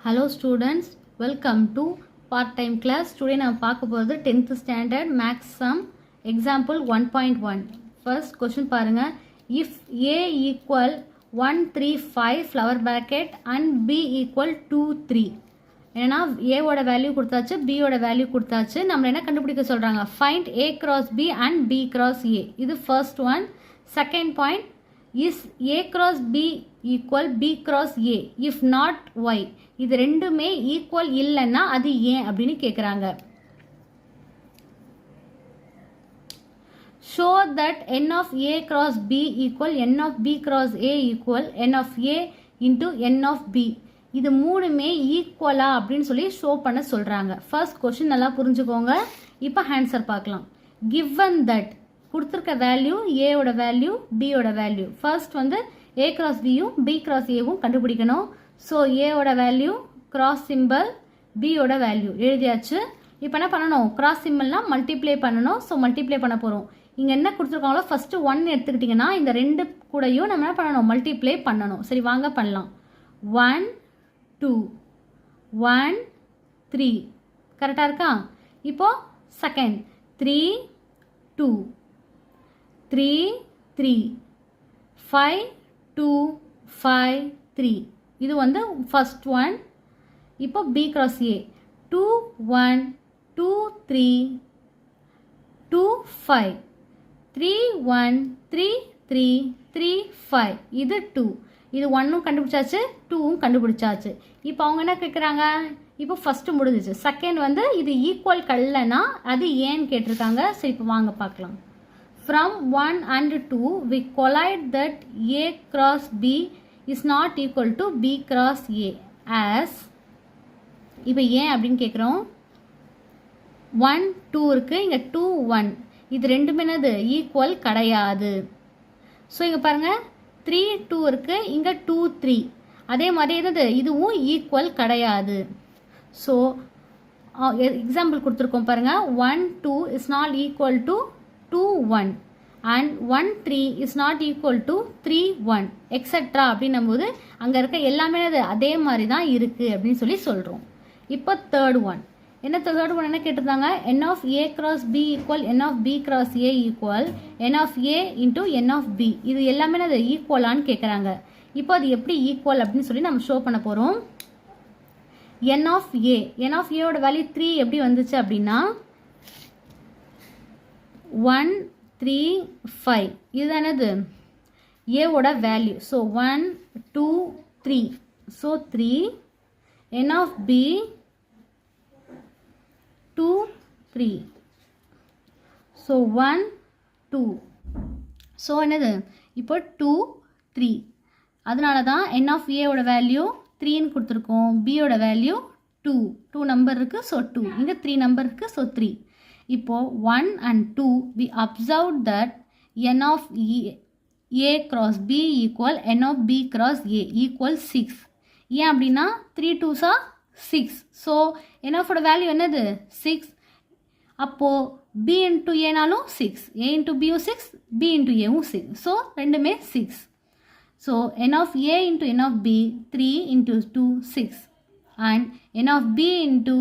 Hello students, welcome to part-time class. Today நான் பார்க்க போகிறது 10th standard max sum example 1.1. First question பாருங்க. If A equal 135 flower bracket and B equal 23. ஏன்னா A ஓட value கொடுத்தாச்சு, B ஓட value கொடுத்தாச்சு. நம்ம என்ன கண்டுபிடிக்க சொல்றாங்க? Find A cross B and B cross A. இது first one. Second point, is A cross B equal B cross A? If not, why? இது ரெண்டுமே ஈக்குவல் இல்லைன்னா அது ஏன் அப்படின்னு கேட்குறாங்க. Show that n of A cross B equal n of B cross A equal n of A into n of B. இது மூணுமே ஈக்குவலா அப்படின்னு சொல்லி ஷோ பண்ண சொல்கிறாங்க. ஃபர்ஸ்ட் கொஸ்டின் நல்லா புரிஞ்சுக்கோங்க. இப்போ ஆன்சர் பார்க்கலாம். Given that கொடுத்துருக்க வேல்யூ ஏவோட வேல்யூ பியோட வேல்யூ. ஃபர்ஸ்ட் வந்து A cross Bயும் B cross Aவும் கண்டுபிடிக்கணும். ஸோ ஏவோட வேல்யூ கிராஸ் சிம்பிள், பியோட வேல்யூ எழுதியாச்சு. இப்போ என்ன பண்ணணும்? கிராஸ் சிம்பிள்னால் மல்டிப்ளை பண்ணணும். ஸோ மல்டிப்ளை பண்ண போகிறோம். இங்கே என்ன கொடுத்துருக்காங்களோ ஃபஸ்ட்டு 1 எடுத்துக்கிட்டிங்கன்னா இந்த ரெண்டு கூடையும் நம்ம என்ன பண்ணணும்? மல்டிப்ளை பண்ணணும். சரி வாங்க பண்ணலாம். 1 2 1 3 கரெக்டாக இருக்கா? இப்போது செகண்ட் 3 2 3 3 5 2 5 3. இது வந்து ஃபர்ஸ்ட் ஒன். இப்போ B cross A 2 1 2 3 2 5 3 1 3 3 3 5. இது 2. இது 1ம் கண்டுபிடிச்சாச்சு, 2ம் கண்டுபிடிச்சாச்சு. இப்போ அவங்க என்ன கேட்குறாங்க? இப்போ ஃபஸ்ட்டு முடிஞ்சிச்சு. செகண்ட் வந்து இது ஈக்குவல் கல்லனா அது ஏன்னு கேட்டிருக்காங்க. சரி இப்போ வாங்க பார்க்கலாம். From 1 and 2 we collide that A cross B is not equal to B cross A as. இப்போ ஏன் அப்படின்னு கேட்குறோம். 1 2 இருக்குது, இங்கே 2 1. இது ரெண்டுமே என்னது? ஈக்குவல் கிடையாது. ஸோ இங்கே பாருங்கள் 3 2 இருக்குது, இங்கே 2 3. அதே மாதிரி என்னது? இதுவும் ஈக்குவல் கிடையாது. ஸோ எக்ஸாம்பிள் கொடுத்துருக்கோம் பாருங்கள். 1 2 is not equal to 2 1 and 1 3 is not equal to 3 1 etcetera அப்படின்னும் போது அங்கே இருக்க எல்லாமே அதே மாதிரி தான் இருக்குது அப்படின்னு சொல்லி சொல்கிறோம். இப்போ தேர்ட் ஒன் என்ன? தேர்ட் ஒன் என்ன கேட்டிருந்தாங்க? n of A cross B equal n of B cross A equal n of A into n of B. இது எல்லாமே அது ஈக்குவலான்னு கேட்குறாங்க. இப்போ அது எப்படி ஈக்குவல் அப்படின்னு சொல்லி நம்ம ஷோ பண்ண போகிறோம். n of A, n of A ஓட வேல்யூ 3 எப்படி வந்துச்சு அப்படின்னா 1 3 5. இது என்னது? ஏவோட value. So 1 2 3. So 3 n of B 2 3. So 1 2. So என்னது? இப்போ 2 3. அதனால தான் n of A ஓட வேல்யூ 3ன்னு கொடுத்துருக்கோம். பியோட வேல்யூ 2. 2 நம்பர் இருக்குது, ஸோ 2. இங்கே 3 நம்பர் இருக்குது, ஸோ 3. இப்போ 1 and 2 we observed that n of A cross B equal n of B cross A equal 6. ஏன் அப்படின்னா 3 2s are 6. So n of ஓட வேல்யூ என்னது? 6. அப்போது B into Aனாலும் 6, A into Bயும் 6, B into Aவும் 6. So ரெண்டுமே 6. So n of A into n of B 3 into 2 6 and n of B into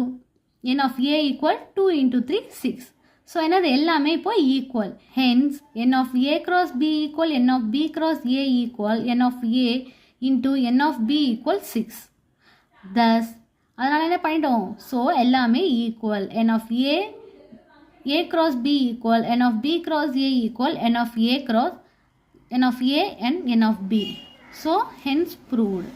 n of A equal 2 into 3 6. So என்னது? எல்லாமே இப்போ equal. Hence n of A cross B equal n of B cross A equal n of A into n of B equal 6. Thus அதனால் என்ன பண்ணிட்டோம்? So எல்லாமே equal. n of A cross B equal n of B cross A equal n of A cross n of A and n of B. So hence proved.